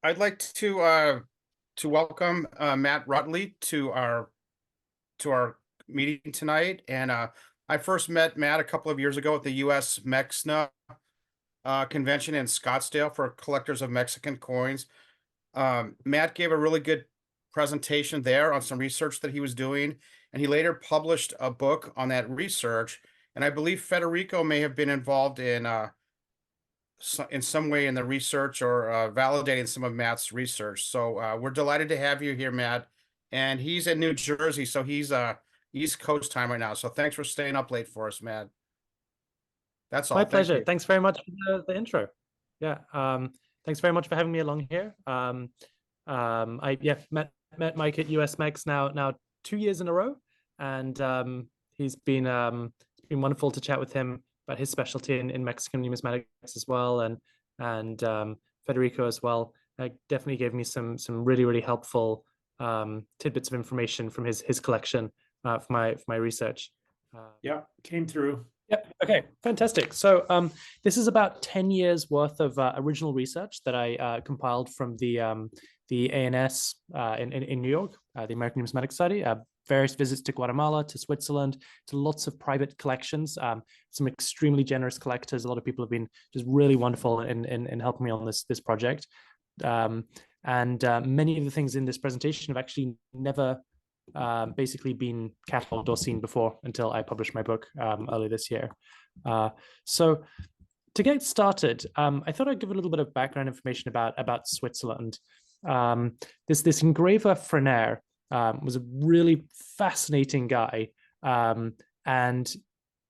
I'd like to welcome Matt Ruttley to our meeting tonight. And I first met Matt a couple of years ago at the U.S. Mexna convention in Scottsdale for collectors of Mexican coins. Matt gave a really good presentation there on some research that he was doing, and he later published a book on that research. And I believe Federico may have been involved in some way in the research or validating some of Matt's research. So we're delighted to have you here, Matt. And he's in New Jersey, so he's East Coast time right now. So thanks for staying up late for us, Matt. That's My all. Thank pleasure. you. Thanks very much for the intro. Yeah. Thanks very much for having me along here. I met Mike at US Mex now 2 years in a row, and it's been wonderful to chat with him about his specialty in Mexican numismatics as well, and Federico as well. Definitely gave me some really helpful tidbits of information from his collection for my research. Yeah, came through. Yep. Okay. Fantastic. So this is about 10 years worth of original research that I compiled from the ANS in New York, the American Numismatic Society. Various visits to Guatemala, to Switzerland, to lots of private collections. Some extremely generous collectors. A lot of people have been just really wonderful in helping me on this project. And many of the things in this presentation have actually never basically been cataloged or seen before until I published my book early this year. So to get started, I thought I'd give a little bit of background information about Switzerland. This engraver Frener was a really fascinating guy, and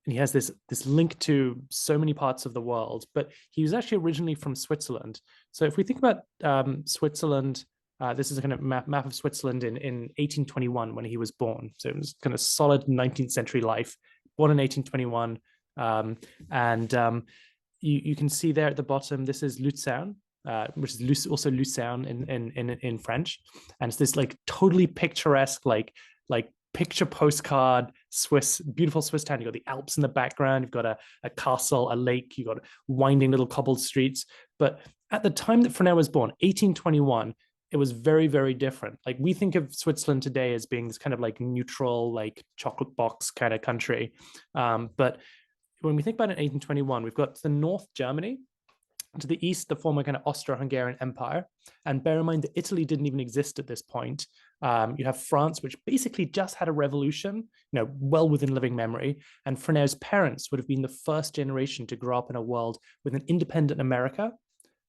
he has this link to so many parts of the world, but he was actually originally from Switzerland. So if we think about Switzerland, this is a kind of map of Switzerland in 1821 when he was born. So it was kind of solid 19th century life, born in 1821. You can see there at the bottom, this is Luzern, which is also Lucerne in French. And it's this like totally picturesque, like picture postcard beautiful Swiss town. You've got the Alps in the background, you've got a castle, a lake, you've got winding little cobbled streets. But at the time that Frener was born, 1821, it was very different. Like we think of Switzerland today as being this kind of like neutral, like chocolate box kind of country. But when we think about it in 1821, we've got to the north Germany, to the east, the former kind of Austro-Hungarian Empire. And bear in mind that Italy didn't even exist at this point. You have France, which basically just had a revolution, well within living memory. And Frener's parents would have been the first generation to grow up in a world with an independent America,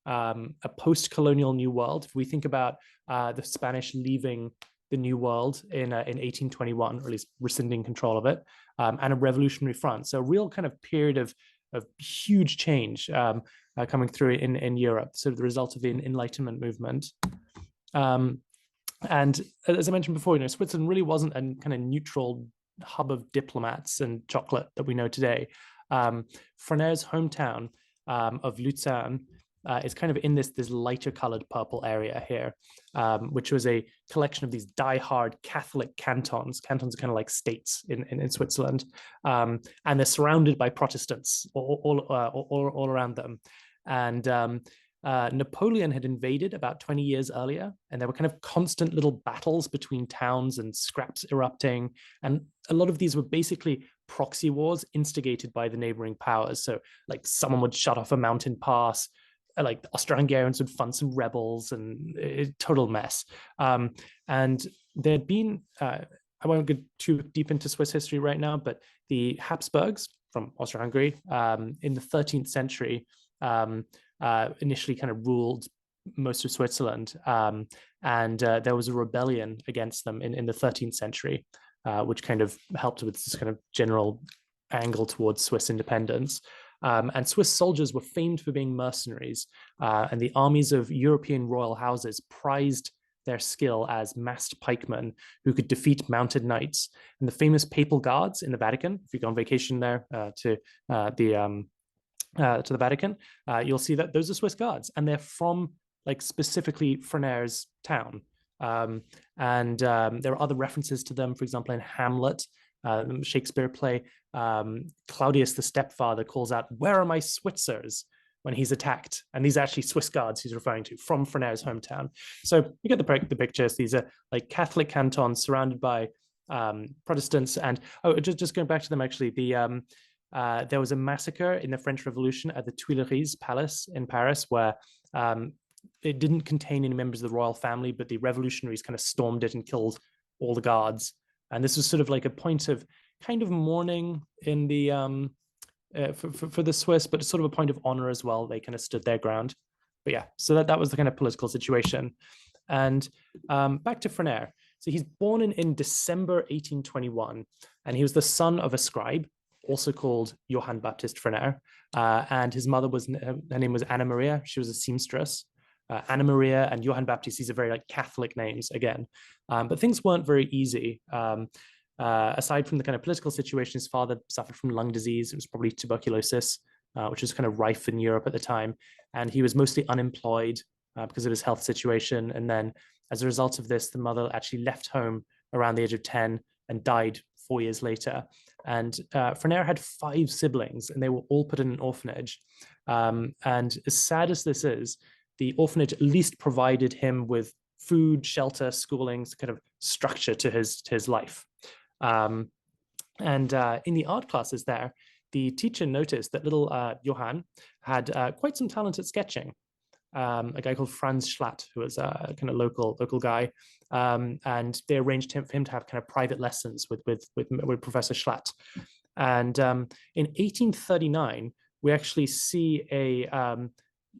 a post-colonial New World. If we think about the Spanish leaving the New World in 1821, or at least rescinding control of it, and a revolutionary France. So a real kind of period of huge change coming through in Europe, sort of the result of the Enlightenment movement. And as I mentioned before, Switzerland really wasn't a kind of neutral hub of diplomats and chocolate that we know today. Frener's hometown of Luzern is kind of in this lighter colored purple area here, which was a collection of these die-hard Catholic cantons. Cantons are kind of like states in Switzerland, and they're surrounded by Protestants all around them. And Napoleon had invaded about 20 years earlier, and there were kind of constant little battles between towns and scraps erupting. And a lot of these were basically proxy wars instigated by the neighboring powers. So like someone would shut off a mountain pass, like the Austro-Hungarians would fund some rebels, and a total mess. And there'd been, I won't get too deep into Swiss history right now, but the Habsburgs from Austro-Hungary in the 13th century initially kind of ruled most of Switzerland. And there was a rebellion against them in the 13th century, which kind of helped with this kind of general angle towards Swiss independence. And Swiss soldiers were famed for being mercenaries, and the armies of European royal houses prized their skill as masked pikemen who could defeat mounted knights. And the famous papal guards in the Vatican, if you go on vacation there to the Vatican, you'll see that those are Swiss guards, and they're from like specifically Frener's town. And there are other references to them, for example, in Hamlet, Shakespeare play, Claudius the stepfather calls out, "Where are my Switzers?" when he's attacked. And these are actually Swiss guards he's referring to from Frener's hometown. So you get the pictures. These are like Catholic cantons surrounded by Protestants. And just going back to them, actually, there was a massacre in the French Revolution at the Tuileries Palace in Paris, where it didn't contain any members of the royal family, but the revolutionaries kind of stormed it and killed all the guards. And this was sort of like a point of kind of mourning in the for the Swiss, but sort of a point of honor as well. They kind of stood their ground. But yeah, so that was the kind of political situation. And back to Frener. So he's born in December 1821, and he was the son of a scribe, also called Johann-Baptist Frener. And his mother her name was Anna Maria. She was a seamstress. Anna Maria and Johann Baptist, these are very like Catholic names again. But things weren't very easy. Aside from the kind of political situation, his father suffered from lung disease. It was probably tuberculosis, which was kind of rife in Europe at the time. And he was mostly unemployed because of his health situation. And then as a result of this, the mother actually left home around the age of 10 and died 4 years later. And Frener had 5 siblings, and they were all put in an orphanage. And as sad as this is, the orphanage at least provided him with food, shelter, schooling, kind of structure to his life. And in the art classes there, the teacher noticed that little Johann had quite some talent at sketching. A guy called Franz Schlatt, who was a kind of local guy, and they arranged for him to have kind of private lessons with Professor Schlatt. And in 1839, we actually see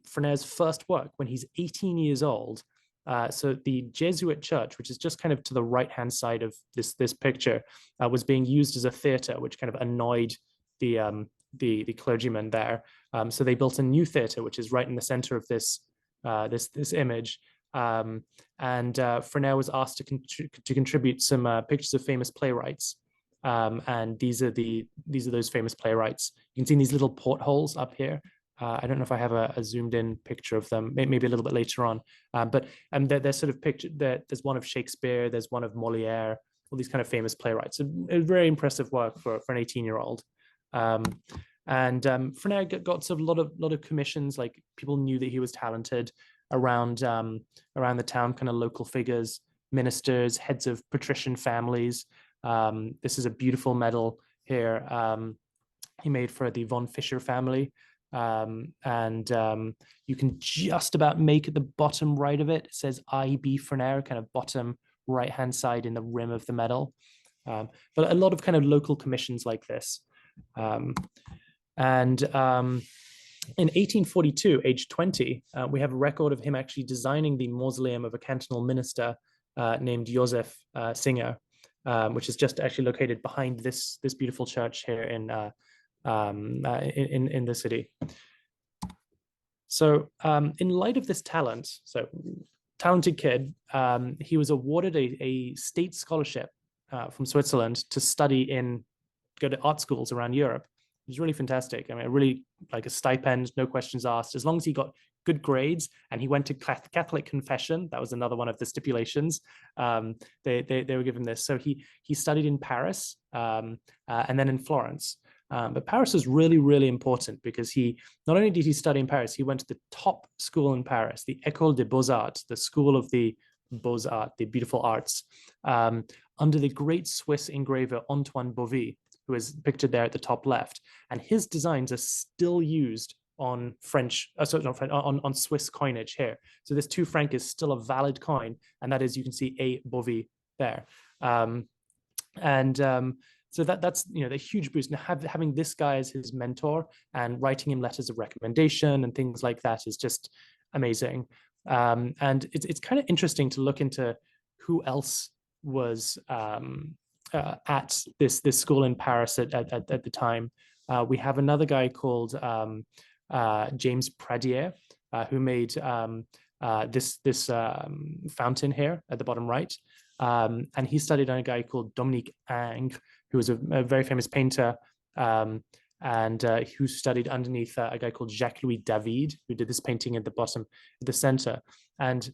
Frener's first work when he's 18 years old. So the Jesuit church, which is just kind of to the right-hand side of this picture, was being used as a theater, which kind of annoyed the clergyman there. So they built a new theater, which is right in the center of this image. And Frener was asked to contribute some pictures of famous playwrights. And these are those famous playwrights. You can see these little portholes up here. I don't know if I have a zoomed in picture of them, maybe a little bit later on. But they're sort of pictured. There's one of Shakespeare, there's one of Moliere, all these kind of famous playwrights. A very impressive work for an 18-year-old. And Frener got sort of a lot of commissions. Like, people knew that he was talented around the town, kind of local figures, ministers, heads of patrician families. This is a beautiful medal here he made for the von Fischer family. And you can just about make at the bottom right of it. It says I.B. Frener, kind of bottom right-hand side in the rim of the medal. But a lot of kind of local commissions like this. In 1842, age 20, we have a record of him actually designing the mausoleum of a cantonal minister named Joseph Singer, which is just actually located behind this beautiful church here in the city. So in light of this talent, so talented kid, he was awarded a state scholarship from Switzerland to go to art schools around Europe. It was really fantastic. I mean, really like a stipend, no questions asked, as long as he got good grades and he went to Catholic confession. That was another one of the stipulations. They were given this. So he studied in Paris and then in Florence. But Paris was really, really important because not only did he study in Paris, he went to the top school in Paris, the École des Beaux-Arts, the school of the Beaux-Arts, the beautiful arts, under the great Swiss engraver Antoine Bouvy, who is pictured there at the top left. And his designs are still used on on Swiss coinage here. So this 2 franc is still a valid coin, and that is, you can see a Bouvy there. So that's the huge boost. Now having this guy as his mentor and writing him letters of recommendation and things like that is just amazing. And it's kind of interesting to look into who else was at this school in Paris at the time. We have another guy called James Pradier, who made this fountain here at the bottom right. And he studied on a guy called Dominique Ingres, who was a very famous painter, and who studied underneath a guy called Jacques-Louis David, who did this painting at the bottom, at the center. And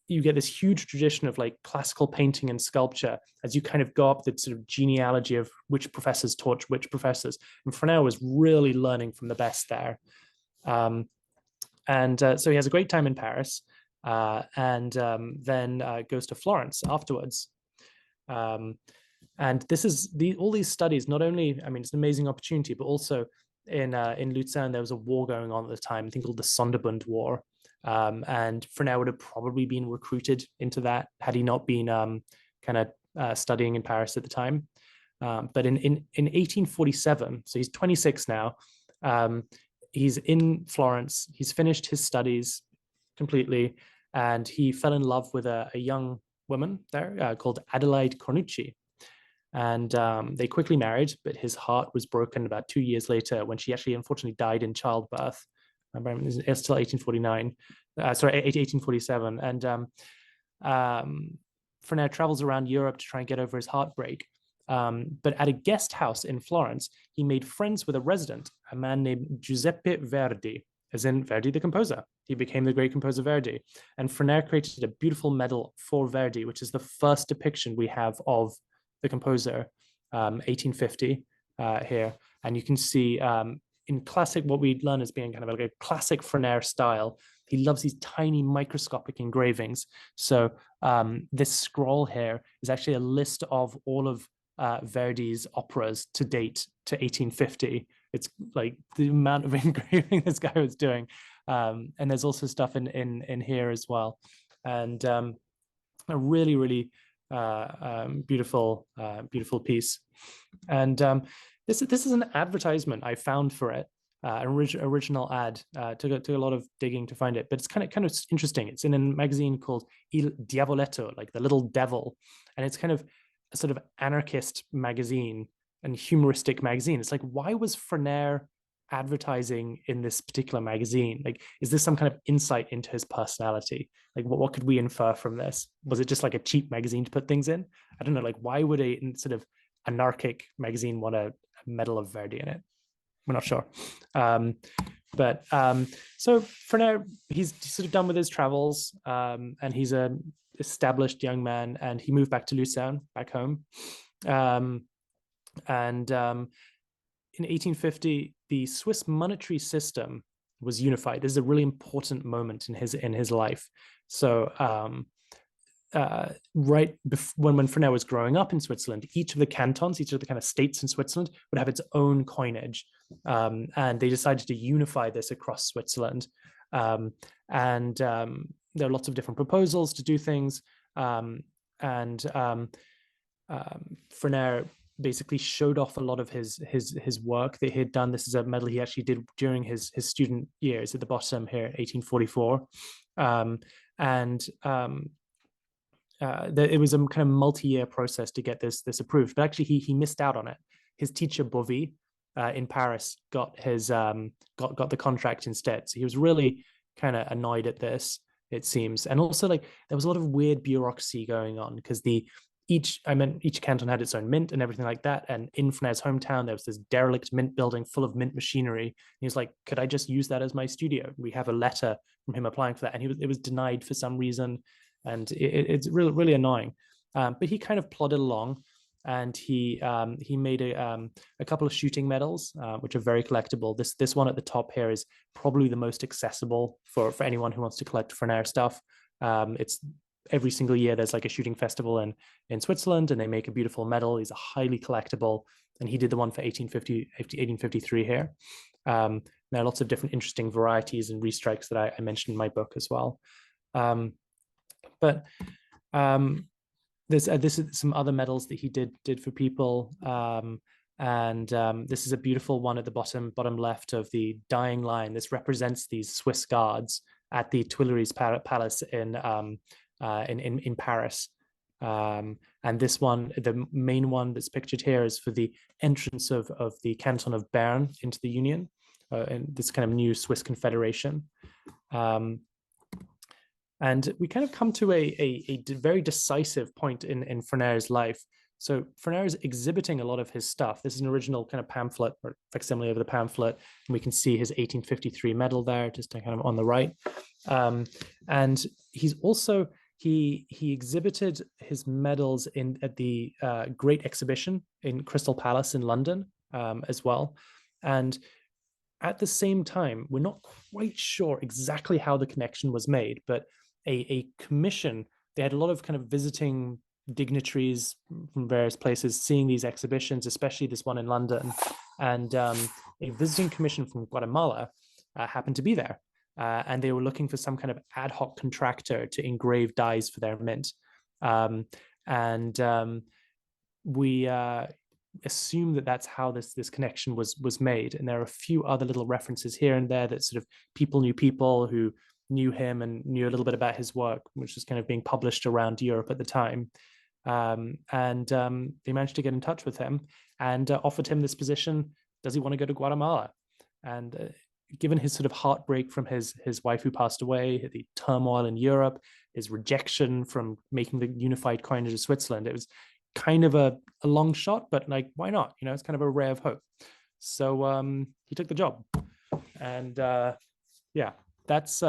you get this huge tradition of like classical painting and sculpture as you kind of go up the sort of genealogy of which professors taught which professors. And Frener was really learning from the best there. So he has a great time in Paris, and then goes to Florence afterwards. And this is all these studies. Not only, I mean, it's an amazing opportunity, but also in Lucerne there was a war going on at the time, I think called the Sonderbund War, and Frener would have probably been recruited into that had he not been kind of studying in Paris at the time. But in 1847, so he's 26 now. He's in Florence. He's finished his studies completely, and he fell in love with a young woman there called Adelaide Cornucci. And they quickly married, but his heart was broken about 2 years later when she actually unfortunately died in childbirth. It's still 1847. And Frener travels around Europe to try and get over his heartbreak. But at a guest house in Florence, he made friends with a resident, a man named Giuseppe Verdi, as in Verdi the composer. He became the great composer Verdi. And Frener created a beautiful medal for Verdi, which is the first depiction we have of the composer, 1850 here. And you can see in classic, what we learn as being kind of like a classic Frener style, he loves these tiny microscopic engravings. So this scroll here is actually a list of all of Verdi's operas to date to 1850. It's like the amount of engraving this guy was doing. And there's also stuff in here as well. And a really, really beautiful piece. And this is an advertisement I found for it, an original ad. Took a lot of digging to find it, but it's kind of interesting. It's in a magazine called Il Diavoletto, like the little devil, and it's kind of a sort of anarchist magazine and humoristic magazine. It's like, why was Frener advertising in this particular magazine? Like, is this some kind of insight into his personality? Like, what could we infer from this? Was it just like a cheap magazine to put things in? I don't know. Like, why would a sort of anarchic magazine want a medal of Verdi in it? We're not sure. So Frener, he's sort of done with his travels, and he's a established young man, and he moved back to Lucerne, back home. In 1850, the Swiss monetary system was unified. This is a really important moment in his life. So right when Frener was growing up in Switzerland, each of the cantons, each of the kind of states in Switzerland would have its own coinage. And they decided to unify this across Switzerland. There are lots of different proposals to do things. Frener basically showed off a lot of his work that he had done. This is a medal he actually did during his student years at the bottom here, 1844. It was a kind of multi-year process to get this approved, but actually he missed out on it. His teacher Bovy in Paris got the contract instead. So he was really kind of annoyed at this, it seems. And also, like, there was a lot of weird bureaucracy going on because each canton had its own mint and everything like that. And in Frener's hometown, there was this derelict mint building full of mint machinery. And he was like, could I just use that as my studio? We have a letter from him applying for that. And it was denied for some reason. And it's really, really annoying. But he kind of plodded along, and he made a couple of shooting medals, which are very collectible. This one at the top here is probably the most accessible for anyone who wants to collect Frener stuff. It's every single year there's like a shooting festival in Switzerland, and they make a beautiful medal. These are highly collectible, and he did the one for 1853 here. There are lots of different interesting varieties and restrikes that I mentioned in my book as well. This is some other medals that he did for people. This is a beautiful one at the bottom left of the dying line. This represents these Swiss guards at the Tuileries Palace in Paris. And this one, the main one that's pictured here, is for the entrance of the canton of Bern into the Union, and this kind of new Swiss Confederation. And we kind of come to a very decisive point in Frener's life. So Frener is exhibiting a lot of his stuff. This is an original kind of pamphlet, or facsimile of the pamphlet, and we can see his 1853 medal there, just kind of on the right. And he's also he exhibited his medals at the Great Exhibition in Crystal Palace in London as well. And at the same time, we're not quite sure exactly how the connection was made, but a commission, they had a lot of kind of visiting dignitaries from various places seeing these exhibitions, especially this one in London. And a visiting commission from Guatemala happened to be there. And they were looking for some kind of ad hoc contractor to engrave dies for their mint. We assume that that's how this connection was made. And there are a few other little references here and there that sort of people who knew him and knew a little bit about his work, which was kind of being published around Europe at the time. They managed to get in touch with him and offered him this position. Does he want to go to Guatemala? And given his sort of heartbreak from his wife who passed away, the turmoil in Europe, his rejection from making the unified coinage of Switzerland, it was kind of a long shot, but like, why not? You know, it's kind of a ray of hope. So he took the job. And yeah, that's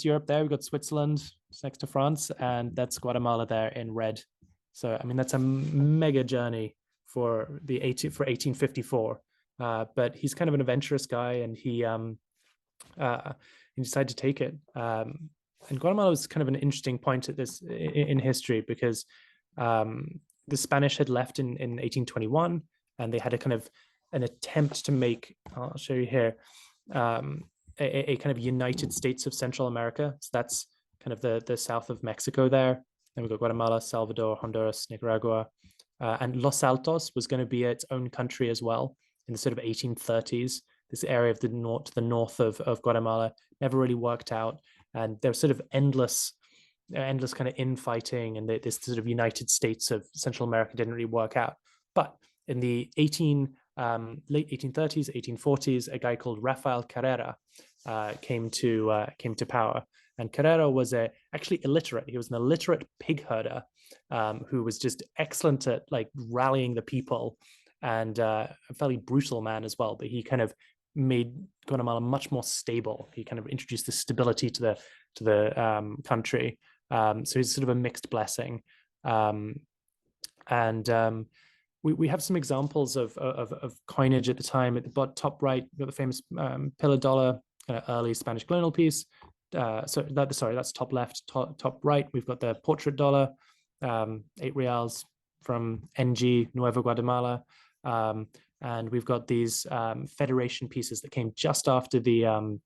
Europe there. We've got Switzerland, it's next to France, and that's Guatemala there in red. So, I mean, that's a mega journey for 1854. But he's kind of an adventurous guy, and he decided to take it. And Guatemala was kind of an interesting point at this in history, because the Spanish had left in 1821, and they had a kind of an attempt to make, I'll show you here, a kind of United States of Central America. So that's kind of the south of Mexico there. Then we've got Guatemala, Salvador, Honduras, Nicaragua. And Los Altos was going to be its own country as well in the sort of 1830s. This area of the north of Guatemala never really worked out. And there was sort of endless kind of infighting, and this sort of United States of Central America didn't really work out. But in the late 1830s, 1840s, a guy called Rafael Carrera came to power. And Carrera was actually illiterate. He was an illiterate pig herder who was just excellent at like rallying the people, and a fairly brutal man as well. But he kind of made Guatemala much more stable. He kind of introduced the stability to the country. So he's sort of a mixed blessing. We have some examples of coinage at the time. At the top right, we've got the famous pillar dollar, kind of early Spanish colonial piece. That's top left. Top right, we've got the portrait dollar, 8 reals from NG, Nueva Guatemala. And we've got these federation pieces that came just after the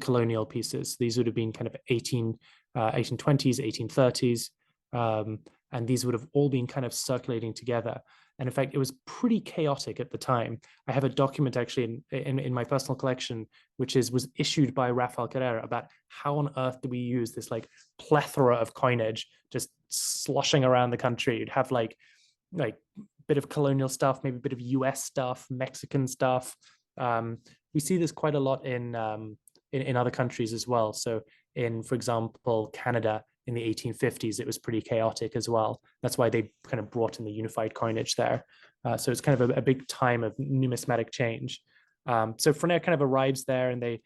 colonial pieces. These would have been kind of 1820s, 1830s. And these would have all been kind of circulating together. And in fact, it was pretty chaotic at the time. I have a document actually in my personal collection, which was issued by Rafael Carrera, about how on earth do we use this like plethora of coinage just sloshing around the country. You'd have like bit of colonial stuff, maybe a bit of US stuff, Mexican stuff. We see this quite a lot in other countries as well. So in, for example, Canada in the 1850s, it was pretty chaotic as well. That's why they kind of brought in the unified coinage there. So it's kind of a big time of numismatic change. So Frener kind of arrives there, and they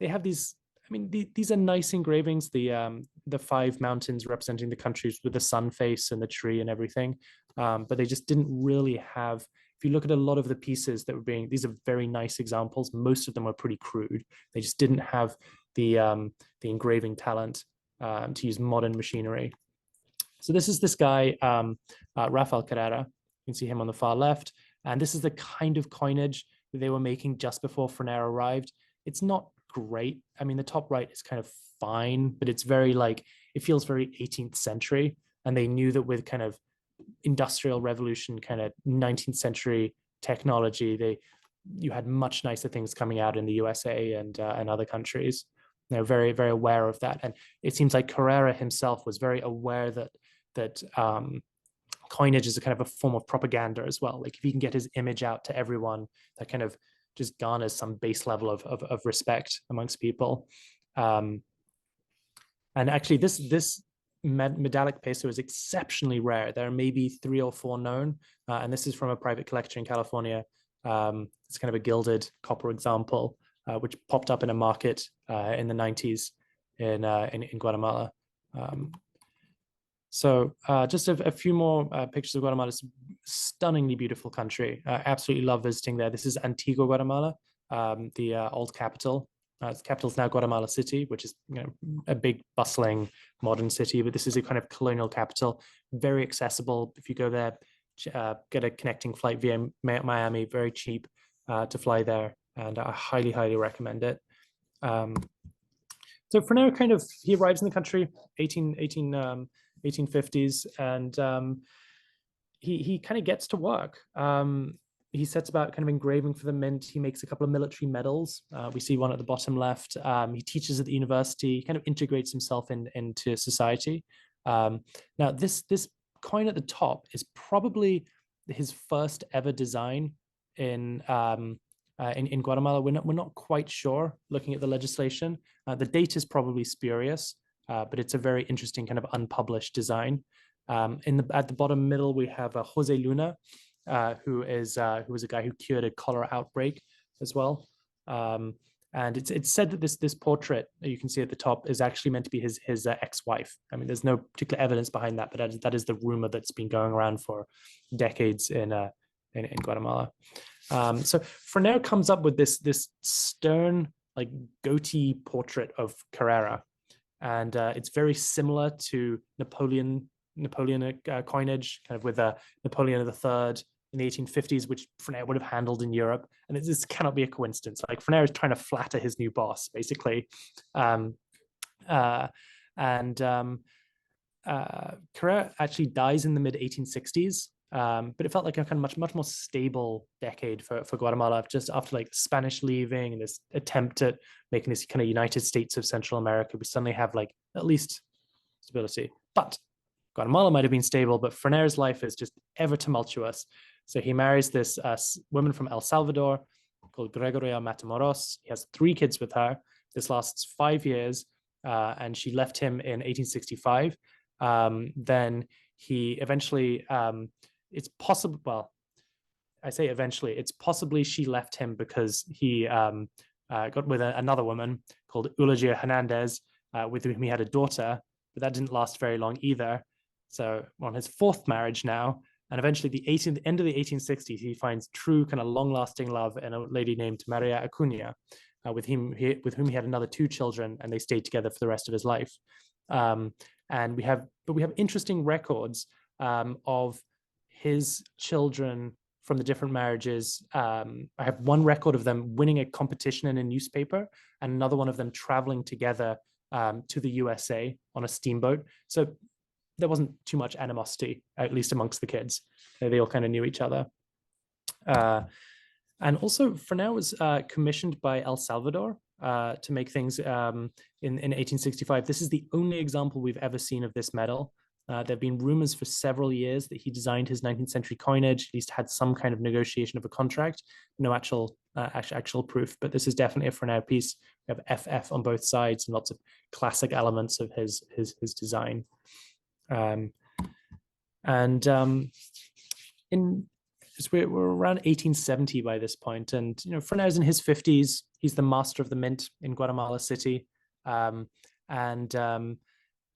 have these, I mean, these are nice engravings, the 5 mountains representing the countries with the sun face and the tree and everything. But they just didn't really have, if you look at a lot of the pieces that were these are very nice examples. Most of them were pretty crude. They just didn't have the engraving talent to use modern machinery. So this is this guy, Rafael Carrera. You can see him on the far left. And this is the kind of coinage that they were making just before Frener arrived. It's not great. I mean, the top right is kind of fine, but it's very it feels very 18th century. And they knew that with kind of industrial revolution, kind of 19th century technology, you had much nicer things coming out in the USA and other countries. They're very, very aware of that. And it seems like Carrera himself was very aware that coinage is a kind of a form of propaganda as well. Like if he can get his image out to everyone, that kind of just garners some base level of respect amongst people. And actually this medallic peso is exceptionally rare. There are maybe 3 or 4 known. And this is from a private collector in California. It's kind of a gilded copper example, which popped up in a market in the 90s in Guatemala. So just a few more pictures of Guatemala. It's a stunningly beautiful country. Absolutely love visiting there. This is Antigua, Guatemala. the old capital. The capital is now Guatemala City, which is a big, bustling, modern city. But this is a kind of colonial capital, very accessible. If you go there, get a connecting flight via Miami, very cheap to fly there, and I highly, highly recommend it. So Frener he arrives in the country 1850s, and he kind of gets to work. He sets about kind of engraving for the mint. He makes a couple of military medals. We see one at the bottom left. He teaches at the university. He kind of integrates himself into society. Now, this coin at the top is probably his first ever design in Guatemala. We're not quite sure, looking at the legislation. The date is probably spurious, but it's a very interesting kind of unpublished design. At the bottom middle, we have Jose Luna, who was a guy who cured a cholera outbreak as well. And it's said that this portrait that you can see at the top is actually meant to be his ex-wife. I mean, there's no particular evidence behind that, but that is the rumor that's been going around for decades in Guatemala. So Frener comes up with this stern, like, goatee portrait of Carrera, and it's very similar to Napoleonic coinage, kind of with Napoleon III in the 1850s, which Frener would have handled in Europe. And this cannot be a coincidence. Like, Frener is trying to flatter his new boss, basically. Carrera actually dies in the mid 1860s. But it felt like a kind of much more stable decade for Guatemala, just after like the Spanish leaving and this attempt at making this kind of United States of Central America. We suddenly have like at least stability. But Guatemala might have been stable, but Frener's life is just ever tumultuous. So he marries this woman from El Salvador called Gregoria Matamoros. He has 3 kids with her. This lasts 5 years, and she left him in 1865. Then he eventually, it's possible, well, I say eventually, it's possibly she left him because he got with another woman called Eulalia Hernandez, with whom he had a daughter, but that didn't last very long either. So on his 4th marriage now, and eventually the end of the 1860s, he finds true kind of long-lasting love in a lady named Maria Acuna, with whom he had another 2 children, and they stayed together for the rest of his life. And we have interesting records of his children from the different marriages. I have one record of them winning a competition in a newspaper, and another one of them traveling together to the USA on a steamboat. So there wasn't too much animosity, at least amongst the kids. They all kind of knew each other. And also, Frener was commissioned by El Salvador to make things in 1865. This is the only example we've ever seen of this medal. There have been rumors for several years that he designed his 19th century coinage, at least had some kind of negotiation of a contract. No actual proof, but this is definitely a Frener piece. We have FF on both sides and lots of classic elements of his design. We're around 1870 by this point, and Frener's in his 50s. He's the master of the mint in Guatemala City,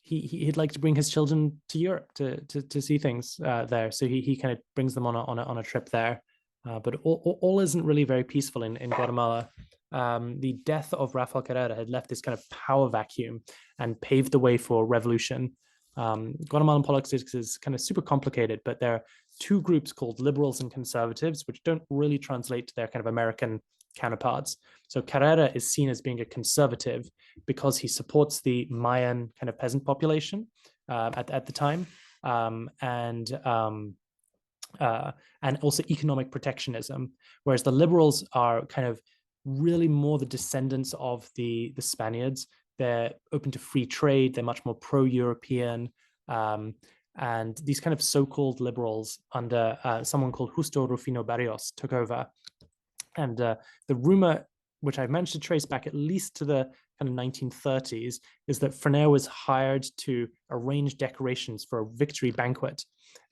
he'd like to bring his children to Europe to see things there. So he kind of brings them on a trip there. But all isn't really very peaceful in Guatemala. The death of Rafael Carrera had left this kind of power vacuum and paved the way for revolution. Guatemalan politics is kind of super complicated, but there are 2 groups called liberals and conservatives, which don't really translate to their kind of American counterparts. So Carrera is seen as being a conservative because he supports the Mayan kind of peasant population at the time, and also economic protectionism, whereas the liberals are kind of really more the descendants of the Spaniards. They're open to free trade. They're much more pro-European. And these kind of so-called liberals under someone called Justo Rufino Barrios took over. And the rumor, which I've managed to trace back at least to the kind of 1930s, is that Frener was hired to arrange decorations for a victory banquet.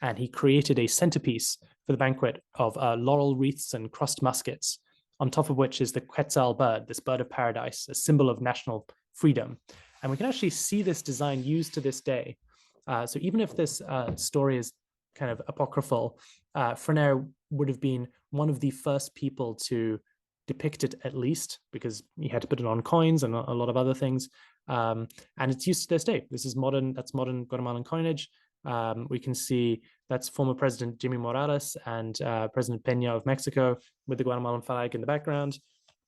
And he created a centerpiece for the banquet of laurel wreaths and crossed muskets, on top of which is the Quetzal bird, this bird of paradise, a symbol of national freedom. And we can actually see this design used to this day. So even if this story is kind of apocryphal, Frener would have been one of the first people to depict it at least, because he had to put it on coins and a lot of other things. And it's used to this day. This is modern, that's modern Guatemalan coinage. We can see that's former President Jimmy Morales and President Peña of Mexico with the Guatemalan flag in the background.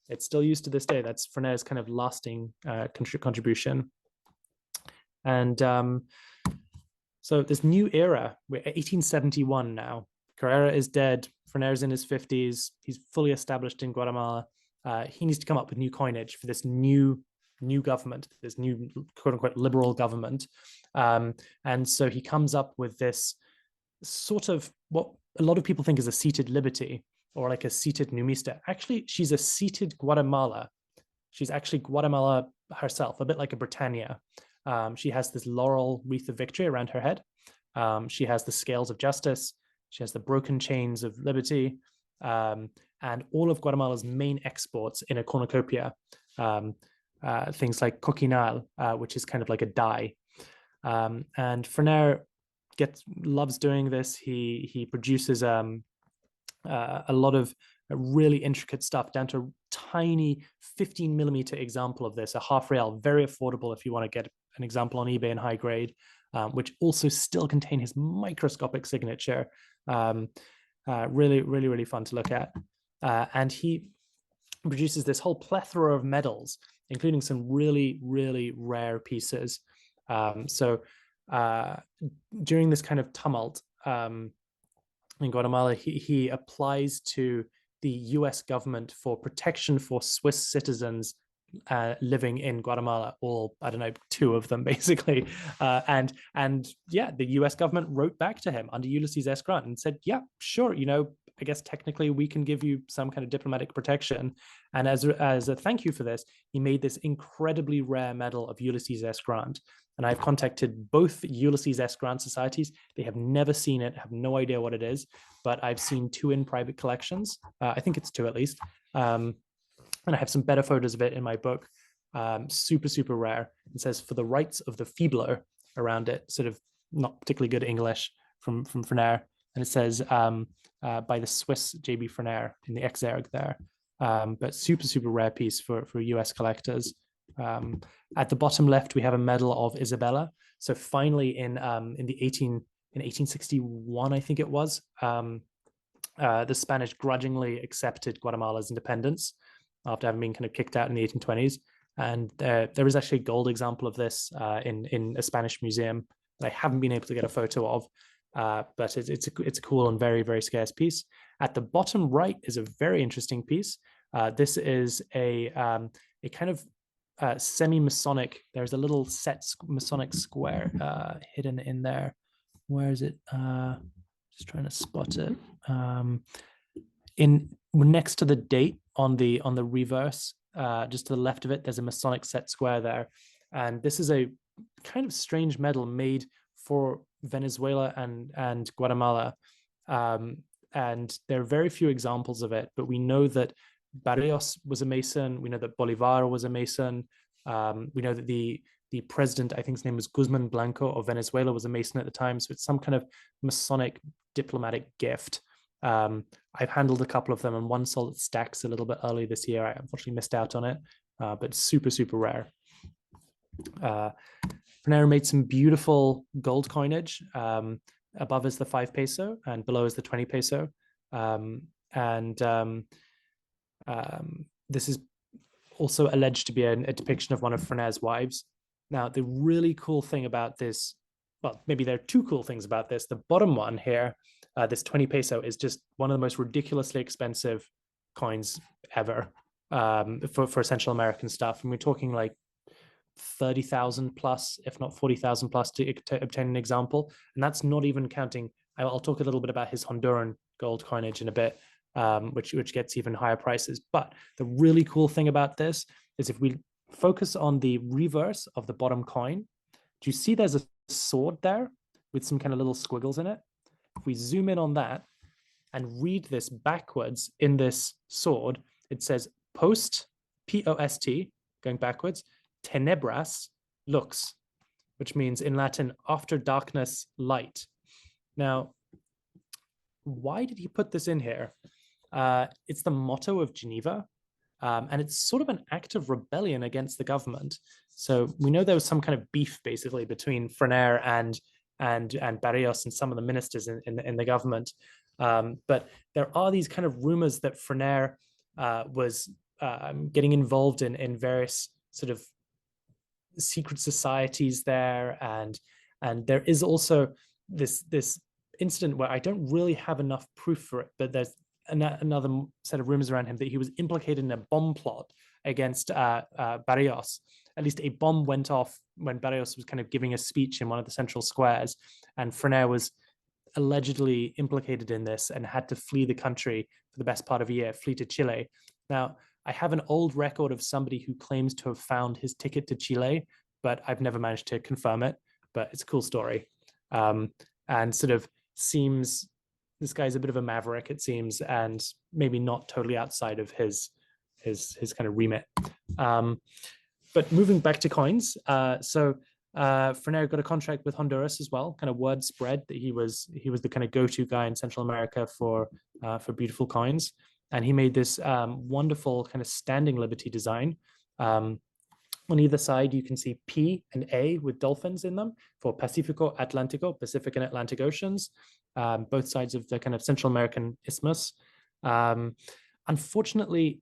It's still used to this day. That's Frener's kind of lasting contribution. And so this new era, we're 1871 now. Carrera is dead. Frener's in his 50s. He's fully established in Guatemala. He needs to come up with new coinage for this new government, this new quote unquote liberal government. And so he comes up with this sort of what a lot of people think is a seated liberty or like a seated numista. Actually, she's a seated Guatemala. She's actually Guatemala herself, a bit like a Britannia. She has this laurel wreath of victory around her head. She has the scales of justice. She has the broken chains of liberty. And all of Guatemala's main exports in a cornucopia, things like coquinal, which is kind of like a dye. And Frener loves doing this. He produces a lot of really intricate stuff down to a tiny 15 millimeter example of this, a half real, very affordable if you want to get an example on eBay in high grade, which also still contain his microscopic signature. Really, really, really fun to look at. And he produces this whole plethora of medals, including some really, really rare pieces. So during this kind of tumult in Guatemala, he applies to the US government for protection for Swiss citizens living in Guatemala, all, I don't know, 2 of them basically. And yeah, the US government wrote back to him under Ulysses S. Grant and said, yeah, sure, I guess technically we can give you some kind of diplomatic protection. And as a thank you for this, he made this incredibly rare medal of Ulysses S. Grant. And I've contacted both Ulysses S. Grant societies. They have never seen it, have no idea what it is, but I've seen 2 in private collections. I think it's 2 at least. And I have some better photos of it in my book. Super, super rare. It says, for the rights of the feebler around it, sort of not particularly good English from Frener. And it says, by the Swiss J.B. Frener in the exergue there. But super, super rare piece for US collectors. At the bottom left, we have a medal of Isabella. So finally in 1861, I think it was, the Spanish grudgingly accepted Guatemala's independence after having been kind of kicked out in the 1820s. And there is actually a gold example of this in a Spanish museum that I haven't been able to get a photo of, but it's a cool and very, very scarce piece. At the bottom right is a very interesting piece. This is a kind of semi-Masonic. There's a little set Masonic square hidden in there. Where is it? Just trying to spot it. Next to the date on the reverse, just to the left of it, there's a Masonic set square there. And this is a kind of strange medal made for Venezuela and Guatemala. And there are very few examples of it, but we know that Barrios was a Mason. We know that Bolivar was a Mason. We know that the president, I think his name was Guzman Blanco of Venezuela, was a Mason at the time. So it's some kind of Masonic diplomatic gift. I've handled a couple of them, and one sold at Stacks a little bit early this year. I unfortunately missed out on it, but super, super rare. Frener made some beautiful gold coinage. Above is the 5 peso and below is the 20 peso. This is also alleged to be a depiction of one of Frener's wives. Now, the really cool thing about this, well, maybe there are 2 cool things about this. The bottom one here, this 20 peso, is just one of the most ridiculously expensive coins ever for Central American stuff. And we're talking like 30,000 plus, if not 40,000 plus to obtain an example. And that's not even counting, I'll talk a little bit about his Honduran gold coinage in a bit, which gets even higher prices. But the really cool thing about this is if we focus on the reverse of the bottom coin, do you see there's a sword there with some kind of little squiggles in it? If we zoom in on that and read this backwards in this sword, it says post, P-O-S-T, going backwards, tenebras lux, which means in Latin, after darkness, light. Now, why did he put this in here? It's the motto of Geneva. And it's sort of an act of rebellion against the government. So we know there was some kind of beef basically between Frener and Barrios and some of the ministers in the government. But there are these kind of rumors that Frener was getting involved in various sort of secret societies there, and there is also this incident where I don't really have enough proof for it, but there's another set of rumors around him that he was implicated in a bomb plot against Barrios. At least a bomb went off when Barrios was kind of giving a speech in one of the central squares, and Frener was allegedly implicated in this and had to flee the country for the best part of a year, flee to Chile. Now, I have an old record of somebody who claims to have found his ticket to Chile, but I've never managed to confirm it, but it's a cool story. And sort of seems, this guy's a bit of a maverick, it seems, and maybe not totally outside of his kind of remit. But moving back to coins, Frener got a contract with Honduras as well. Kind of word spread that he was the kind of go-to guy in Central America for beautiful coins, and he made this wonderful kind of standing liberty design. On either side, you can see P and A with dolphins in them for Pacifico Atlantico, Pacific and Atlantic Oceans, both sides of the kind of Central American isthmus. Unfortunately,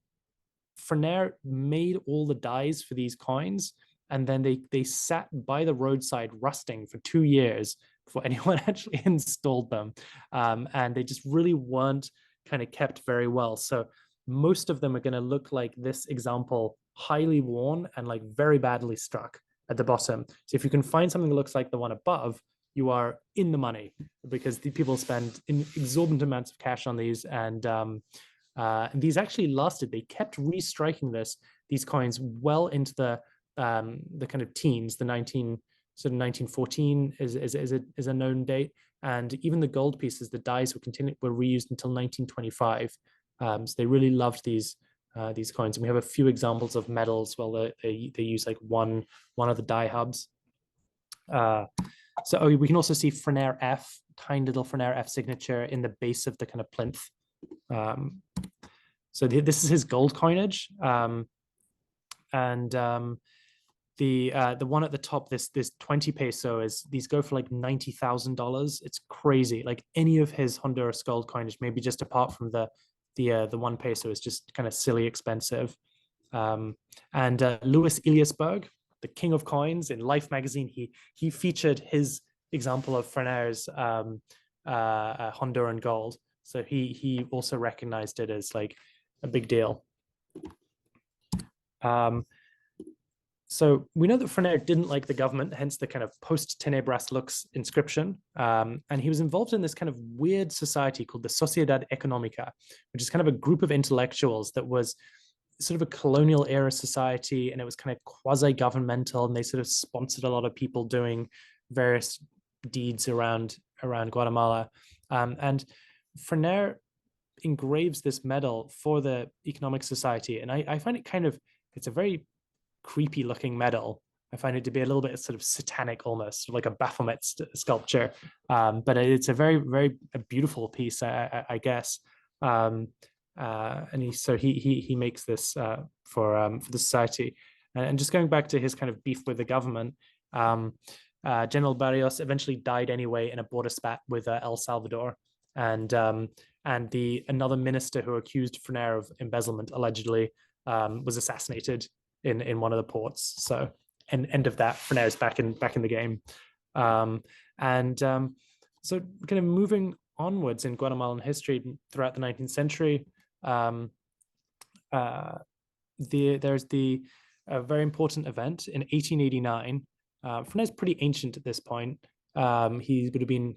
Frener made all the dies for these coins, and then they sat by the roadside rusting for 2 years before anyone actually installed them. And they just really weren't kind of kept very well. So most of them are going to look like this example, highly worn and like very badly struck at the bottom. So if you can find something that looks like the one above, you are in the money, because the people spend exorbitant amounts of cash on these, and these actually lasted. They kept restriking these coins well into the kind of teens. The 1914 is a known date, and even the gold pieces, the dies were reused until 1925. So they really loved these coins, and we have a few examples of medals. Well, they use like one of the die hubs. So we can also see Frener F, tiny little Frener F signature in the base of the kind of plinth. So this is his gold coinage, and the one at the top, this 20 peso, these go for like $90,000. It's crazy. Like any of his Honduras gold coinage, maybe just apart from the 1 peso, is just kind of silly expensive. And Louis Iliasberg, the king of coins, in Life magazine, he featured his example of Frener's Honduran gold. So he also recognized it as like a big deal. So we know that Frener didn't like the government, hence the kind of post-Tenebras lux inscription. And he was involved in this kind of weird society called the Sociedad Económica, which is kind of a group of intellectuals that was sort of a colonial era society, and it was kind of quasi-governmental, and they sort of sponsored a lot of people doing various deeds around Guatemala. And Frener engraves this medal for the Economic Society, and I find it kind of, it's a very creepy looking medal. I find it to be a little bit sort of satanic, almost like a Baphomet sculpture, but it's a very, very beautiful piece, I guess. And he makes this for the society. And just going back to his kind of beef with the government, General Barrios eventually died anyway in a border spat with El Salvador, and another minister who accused Frener of embezzlement allegedly was assassinated in one of the ports. So end of that. Frener is back in the game. So kind of moving onwards in Guatemalan history throughout the 19th century, there's the very important event in 1889. Frener is pretty ancient at this point. He would have been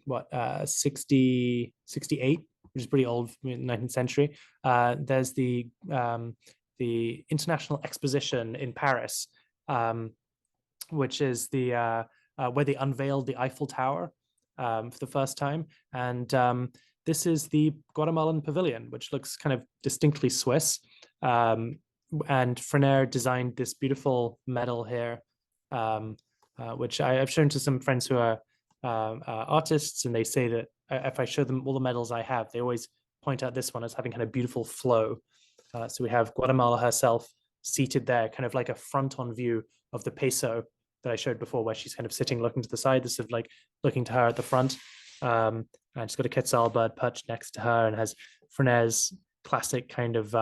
68, which is pretty old in the 19th century. There's the International Exposition in Paris, which is where they unveiled the Eiffel Tower for the first time. And this is the Guatemalan Pavilion, which looks kind of distinctly Swiss. And Frener designed this beautiful medal here, which I've shown to some friends who are artists, and they say that if I show them all the medals I have, they always point out this one as having kind of beautiful flow. So we have Guatemala herself seated there, kind of like a front-on view of the peso that I showed before, where she's kind of sitting looking to the side. This is like looking to her at the front. And she's got a quetzal bird perched next to her and has Frener's classic kind of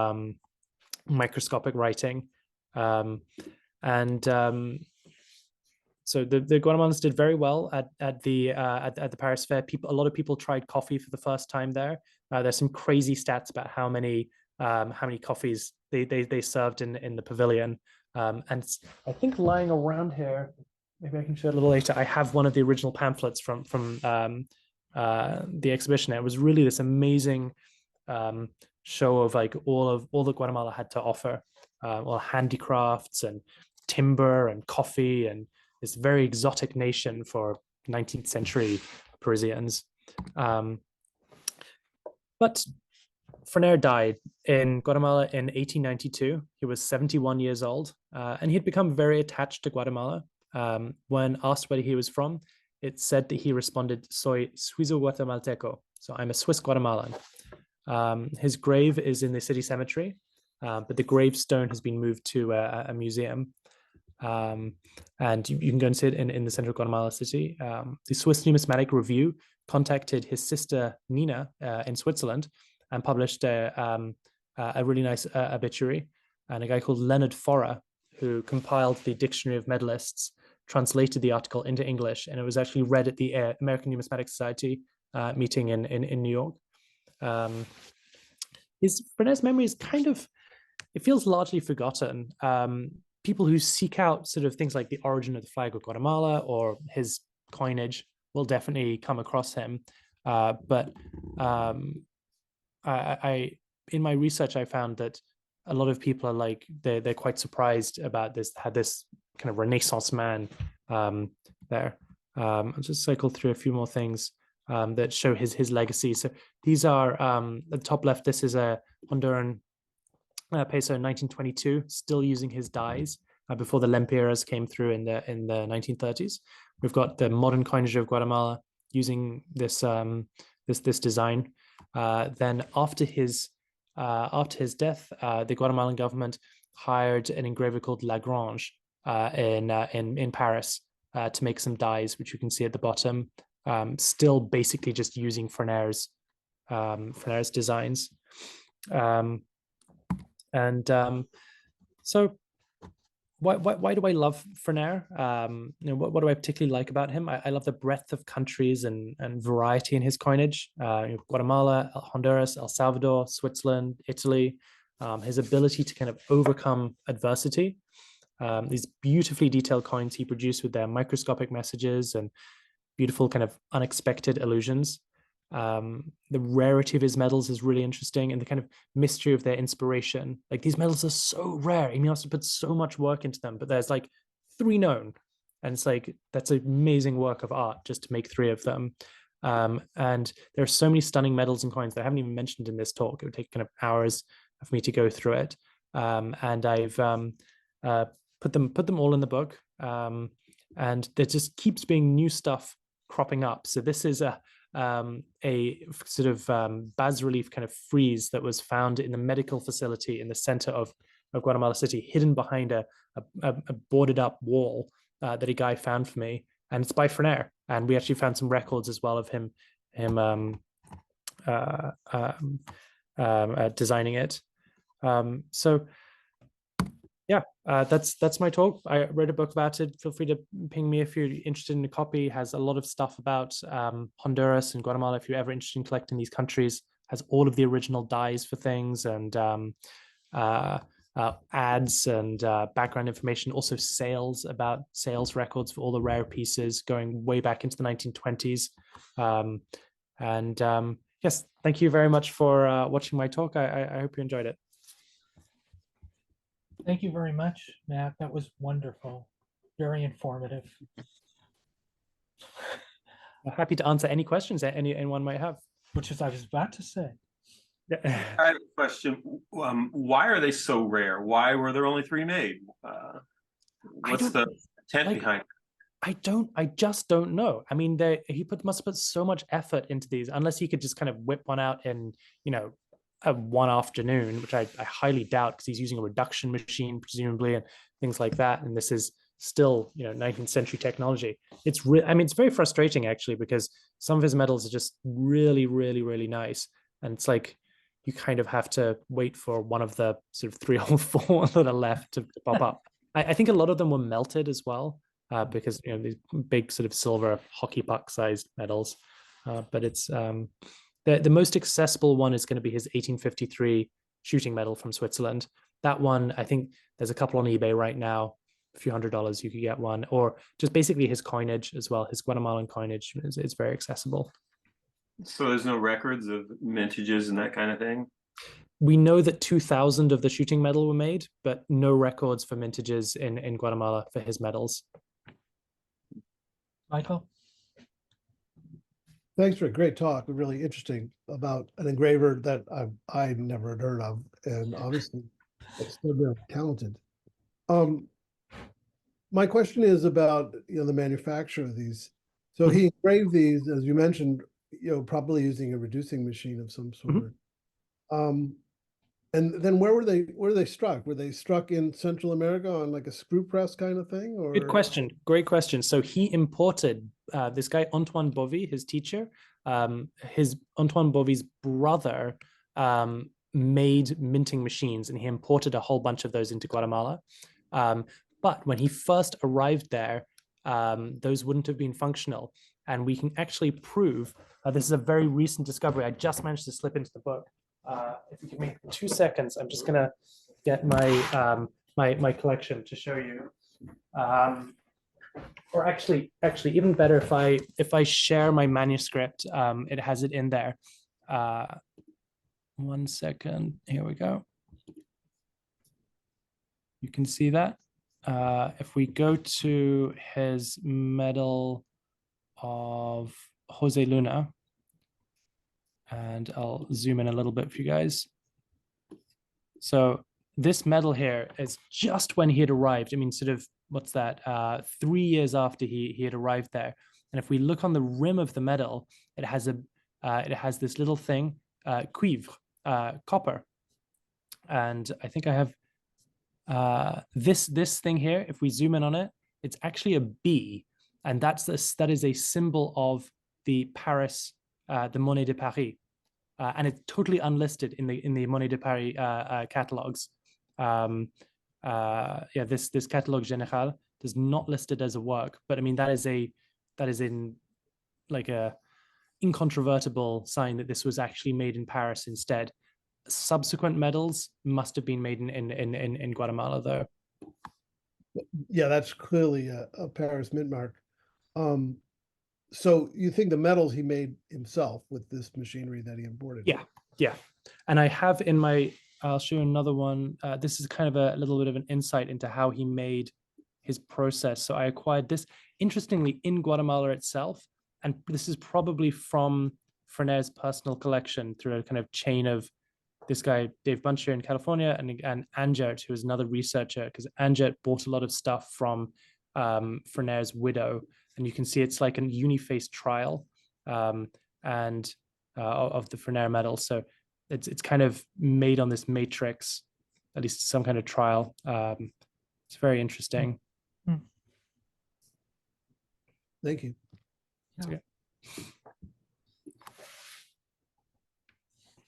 microscopic writing. So the Guatemalans did very well at the Paris Fair. A lot of people tried coffee for the first time there. There's some crazy stats about how many coffees they served in the pavilion. And I think lying around here, maybe I can show it a little later. I have one of the original pamphlets from the exhibition. It was really this amazing show of like all that Guatemala had to offer, all handicrafts and timber and coffee, and this very exotic nation for 19th century Parisians. But Frener died in Guatemala in 1892. He was 71 years old, and he had become very attached to Guatemala. When asked where he was from, it said that he responded, "Soy Suizo Guatemalteco," so I'm a Swiss Guatemalan. His grave is in the city cemetery, but the gravestone has been moved to a museum. And you can go and see it in the central Guatemala city. The Swiss Numismatic Review contacted his sister Nina in Switzerland and published a really nice obituary. And a guy called Leonard Forrer, who compiled the Dictionary of Medallists, translated the article into English, and it was actually read at the American Numismatic Society meeting in New York. Frener's memory is kind of, it feels largely forgotten. People who seek out sort of things like the origin of the flag of Guatemala or his coinage will definitely come across him. But in my research, I found that a lot of people are like, they're quite surprised about this, had this kind of Renaissance man there. I'll just cycle through a few more things that show his legacy. So these are, at the top left, this is a Honduran peso in 1922, still using his dyes before the lempiras came through in the 1930s. We've got the modern coinage of Guatemala using this this design. Then after his death, the Guatemalan government hired an engraver called Lagrange in Paris to make some dyes, which you can see at the bottom. Still basically just using Frener's designs. So why do I love Frener? What do I particularly like about him? I love the breadth of countries and variety in his coinage. Guatemala, Honduras, El Salvador, Switzerland, Italy. His ability to kind of overcome adversity. These beautifully detailed coins he produced with their microscopic messages and beautiful kind of unexpected illusions. The rarity of his medals is really interesting, and the kind of mystery of their inspiration. Like, these medals are so rare, he must have put so much work into them, but there's like 3 known, and it's like, that's an amazing work of art just to make 3 of them. And there are so many stunning medals and coins that I haven't even mentioned in this talk. It would take kind of hours for me to go through it, and I've put them all in the book, and there just keeps being new stuff cropping up. So this is a sort of bas-relief kind of frieze that was found in the medical facility in the center of Guatemala City, hidden behind a boarded up wall that a guy found for me, and it's by Frener. And we actually found some records as well of him designing it. So yeah, that's my talk. I wrote a book about it. Feel free to ping me if you're interested in a copy. It has a lot of stuff about Honduras and Guatemala. If you're ever interested in collecting these countries, has all of the original dyes for things, and ads and background information. Also sales records for all the rare pieces going way back into the 1920s. Yes, thank you very much for watching my talk. I hope you enjoyed it. Thank you very much, Matt. That was wonderful. Very informative. I'm happy to answer any questions that anyone might have. Which is, I was about to say. I have a question. Why are they so rare? Why were there only 3 made? What's the intent behind it? I just don't know. I mean, he must have put so much effort into these, unless he could just kind of whip one out in, one afternoon, which I highly doubt, because he's using a reduction machine presumably and things like that. And this is still 19th century technology. It's it's very frustrating actually, because some of his medals are just really, really, really nice, and it's like you kind of have to wait for one of the sort of 3 or 4 that are left to pop up. I think a lot of them were melted as well, because these big sort of silver hockey puck sized medals. But it's the most accessible one is going to be his 1853 shooting medal from Switzerland. That one, I think there's a couple on eBay right now. A few $100s you could get one, or just basically his coinage as well. His Guatemalan coinage is very accessible. So there's no records of mintages and that kind of thing? We know that 2,000 of the shooting medal were made, but no records for mintages in Guatemala for his medals. Michael? Thanks for a great talk. Really interesting about an engraver that I never had heard of, and obviously extremely talented. My question is about the manufacture of these. So he engraved these, as you mentioned, probably using a reducing machine of some sort. And then where were they struck? Were they struck in Central America on like a screw press kind of thing? Or Good question. Great question. So he imported this guy, Antoine Bovy, his teacher. His Antoine Bovy's brother made minting machines, and he imported a whole bunch of those into Guatemala. But when he first arrived there, those wouldn't have been functional. And we can actually prove, this is a very recent discovery. I just managed to slip into the book. If you give me 2 seconds, I'm just gonna get my my collection to show you. Or actually, even better, if I share my manuscript, it has it in there. 1 second. Here we go. You can see that. If we go to his medal of Jose Luna, and I'll zoom in a little bit for you guys. So this medal here is just when he had arrived. I mean, sort of, what's that? 3 years after he had arrived there. And if we look on the rim of the medal, it has this little thing, cuivre, copper. And I think I have this thing here. If we zoom in on it, it's actually a B, and that is a symbol of the Paris, the Monnaie de Paris. And it's totally unlisted in the Monnaie de Paris catalogs. This catalogue général does not list it as a work, but I mean that is in like a incontrovertible sign that this was actually made in Paris instead. Subsequent medals must have been made in Guatemala, though. Yeah, that's clearly a Paris mint mark. So you think the medals he made himself with this machinery that he imported? Yeah. And I have in I'll show you another one. This is kind of a little bit of an insight into how he made his process. So I acquired this, interestingly, in Guatemala itself. And this is probably from Frener's personal collection through a kind of chain of this guy, Dave Buncher in California, and Angert, who is another researcher, because Angert bought a lot of stuff from Frener's widow. And you can see it's like a uniface trial of the Frener medal. So it's kind of made on this matrix, at least some kind of trial. It's very interesting. Thank you. Okay.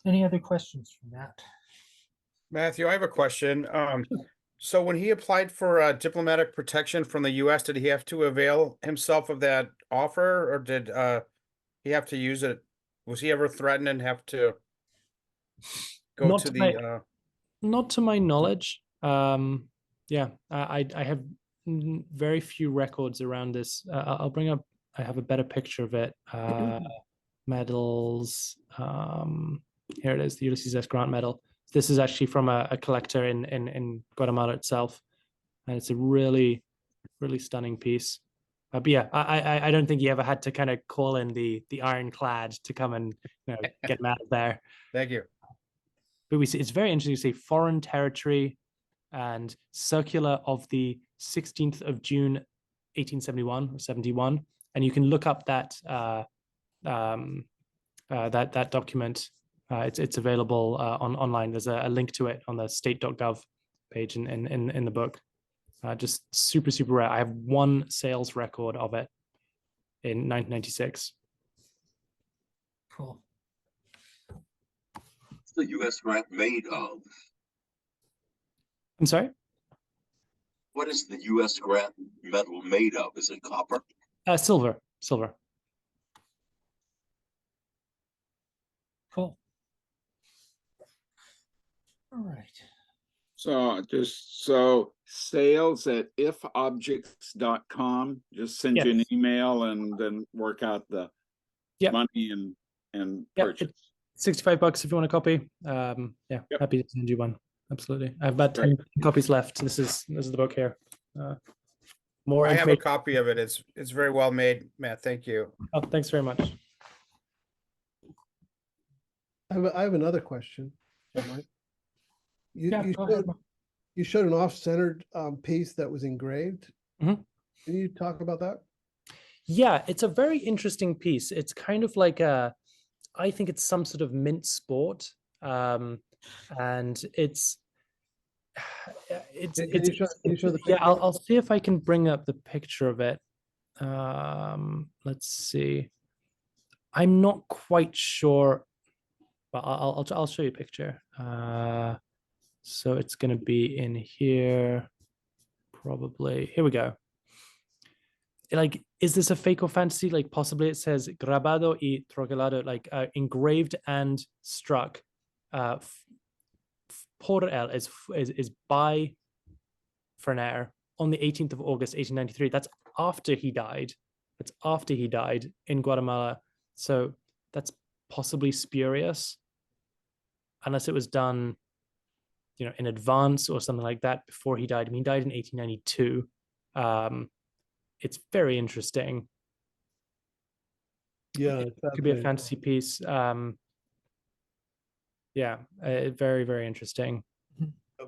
Any other questions from Matt? Matthew, I have a question. So when he applied for diplomatic protection from the U.S., did he have to avail himself of that offer, or did he have to use it? Was he ever threatened and have to go Not to to the? Not to my knowledge. I have very few records around this. I'll bring up. I have a better picture of it. Medals. Here it is, the Ulysses S. Grant Medal. This is actually from a collector in Guatemala itself, and it's a really, really stunning piece. But yeah, I don't think he ever had to kind of call in the ironclad to come and get him out of there. Thank you. But we see it's very interesting to see foreign territory and circular of the 16th of June, 1871 or 71, and you can look up that that document. It's available online. There's a link to it on the state.gov page in the book. Just super, super rare. I have one sales record of it in 1996. Cool. What's the U.S. grant made of? I'm sorry? What is the U.S. grant medal made of? Is it copper? Silver. Cool. All right. So sales at ifobjects.com. Just send you an Yes. email and then work out the Yep. money and purchase. It's $65 if you want a copy. Yeah, Yep. happy to send you one. Absolutely. I have about 10 copies left. This is the book here. More I have a information. copy of it. It's very well made, Matt. Thank you. Oh, thanks very much. I have another question. Mike. Yeah, go ahead. You showed an off-centered piece that was engraved. Mhm. Can you talk about that? Yeah, it's a very interesting piece. It's kind of like I think it's some sort of mint sport. And it's Can you show the yeah, picture? I'll see if I can bring up the picture of it. Let's see. I'm not quite sure, but I'll show you a picture. So it's going to be in here, probably. Here we go. Like, is this a fake or fantasy? Like, possibly it says grabado y troquelado, like engraved and struck. Por él is by Frener on the 18th of August, 1893. That's after he died. That's after he died in Guatemala. So that's possibly spurious, unless it was done, in advance or something like that before he died. I mean, he died in 1892. It's very interesting. Yeah, It could be a fantasy piece. Yeah, very, very interesting.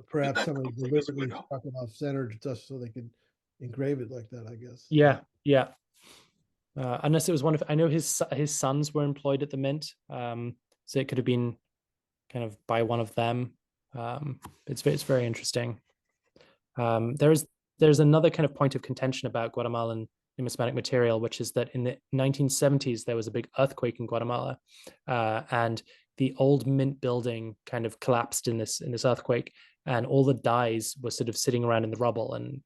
Perhaps that somebody complete deliberately window. stuck it off-centered just so they could engrave it like that, I guess. Yeah. Unless it was one of, I know his sons were employed at the mint, so it could have been kind of by one of them. It's very interesting. There's another kind of point of contention about Guatemalan numismatic material, which is that in the 1970s there was a big earthquake in Guatemala, and the old mint building kind of collapsed in this earthquake, and all the dies were sort of sitting around in the rubble, and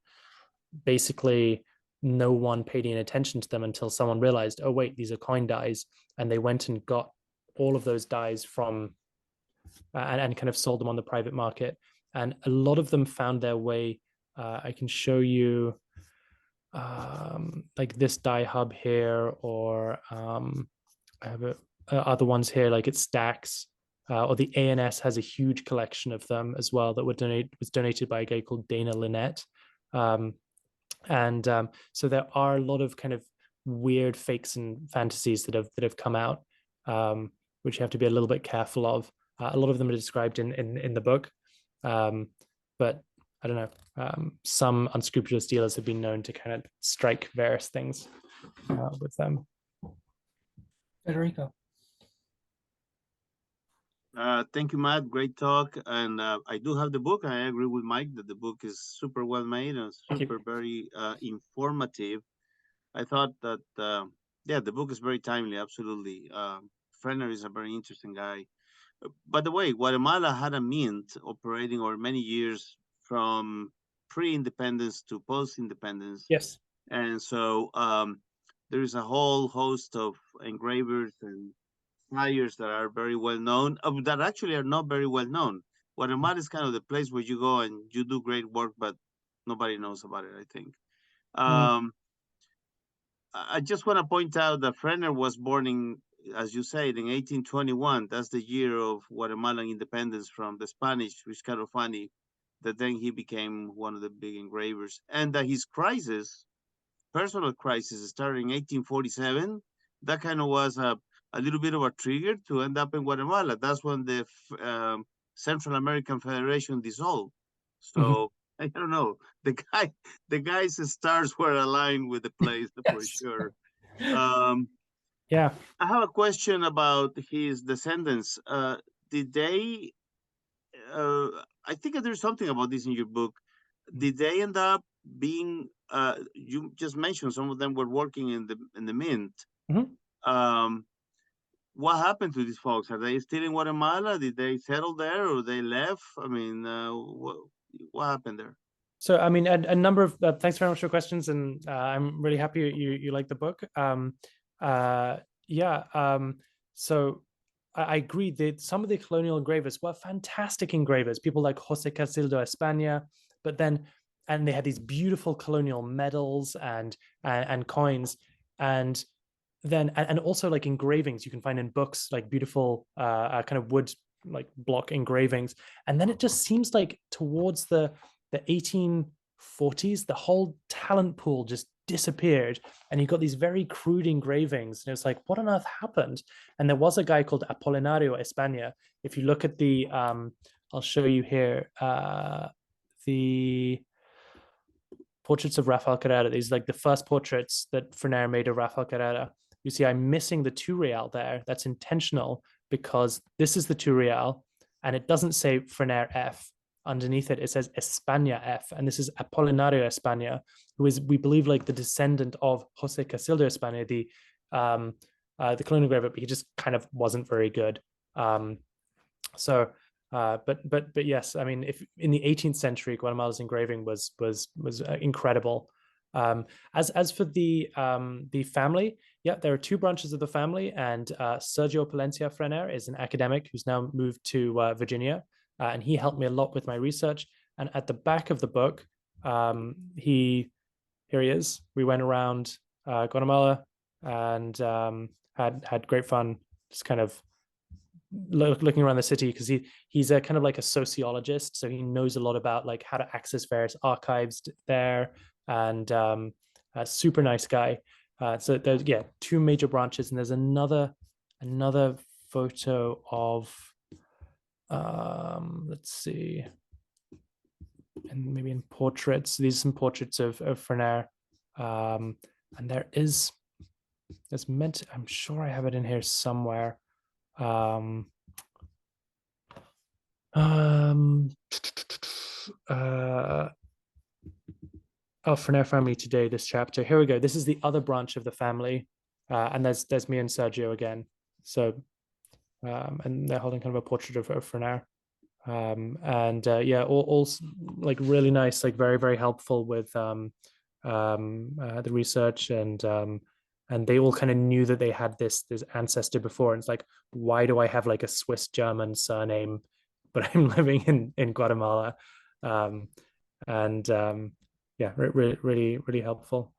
basically no one paid any attention to them until someone realized, oh wait, these are coin dies, and they went and got all of those dies from and kind of sold them on the private market, and a lot of them found their way. I can show you like this die hub here, or I have other ones here, like it stacks, or the ANS has a huge collection of them as well that was donated by a guy called Dana Lynette. So there are a lot of kind of weird fakes and fantasies that have come out, which you have to be a little bit careful of. A lot of them are described in the book, but I don't know. Some unscrupulous dealers have been known to kind of strike various things with them. Federico. Thank you, Matt. Great talk. And I do have the book. I agree with Mike that the book is super well made and super very informative. I thought that, the book is very timely. Absolutely. Frener is a very interesting guy. By the way, Guatemala had a mint operating over many years from pre-independence to post-independence. Yes. And so there is a whole host of engravers and flyers that are very well known, that actually are not very well known. Guatemala is kind of the place where you go and you do great work, but nobody knows about it, I think. I just want to point out that Frener was born in, as you said, in 1821. That's the year of Guatemalan independence from the Spanish, which is kind of funny that then he became one of the big engravers. And that his personal crisis, started in 1847. That kind of was a little bit of a trigger to end up in Guatemala. That's when the Central American Federation dissolved. So I don't know. The guy's stars were aligned with the place for sure. Yeah. I have a question about his descendants. did they? I think there's something about this in your book. Did they end up being? You just mentioned some of them were working in the mint. What happened to these folks? Are they still in Guatemala? Did they settle there, or they left? I mean, what happened there? So, I mean, a number of thanks very much for your questions, and I'm really happy you like the book. So I agree that some of the colonial engravers were fantastic engravers. People like Jose Casildo España, but then they had these beautiful colonial medals and coins, and then also like engravings you can find in books, like beautiful kind of wood like block engravings. And then it just seems like towards the 1840s, the whole talent pool just disappeared, and you got these very crude engravings, and it's like, what on earth happened? And there was a guy called Apolinario España. If you look at the I'll show you here the portraits of Rafael Carrera. These like the first portraits that Frener made of Rafael Carrera. You see, I'm missing the 2 real there. That's intentional, because this is the 2 real, and it doesn't say Frener F. Underneath it, it says España F, and this is Apolinario España, who is, we believe, like the descendant of Jose Casildo España, the colonial engraver, but he just kind of wasn't very good. But yes, I mean, if in the 18th century, Guatemala's engraving was incredible. As for the family, yeah, there are 2 branches of the family, and Sergio Palencia Frener is an academic who's now moved to Virginia, and he helped me a lot with my research. And at the back of the book, here he is. We went around Guatemala and had great fun, just kind of looking around the city, because he's a kind of like a sociologist, so he knows a lot about like how to access various archives there, and a super nice guy. So there's 2 major branches, and there's another photo of let's see, and maybe in portraits. These are some portraits of Frener, and there's meant, I'm sure I have it in here somewhere. Frener family today, this chapter. Here we go. This is the other branch of the family, and there's me and Sergio again. So, and they're holding kind of a portrait of Frener, all like really nice, like very, very helpful with the research, and they all kind of knew that they had this ancestor before. And it's like, why do I have like a Swiss German surname, but I'm living in Guatemala? Really, really helpful.